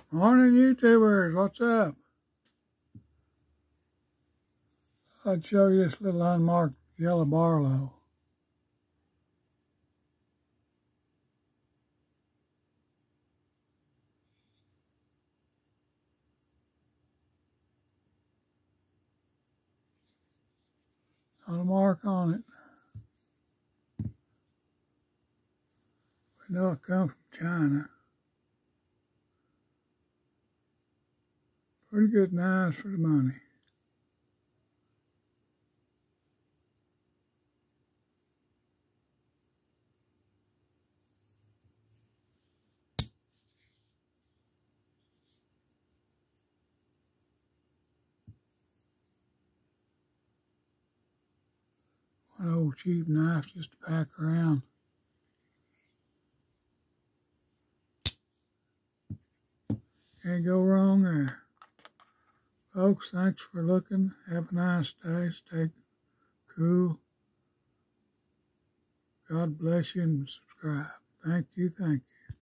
Morning, YouTubers. What's up? I'd show you this little unmarked yellow Barlow. Not a mark on it. We know it come from China. Pretty good knives for the money. One old cheap knife just to pack around. Can't go wrong there. Folks, thanks for looking. Have a nice day. Stay cool. God bless you and subscribe. Thank you. Thank you.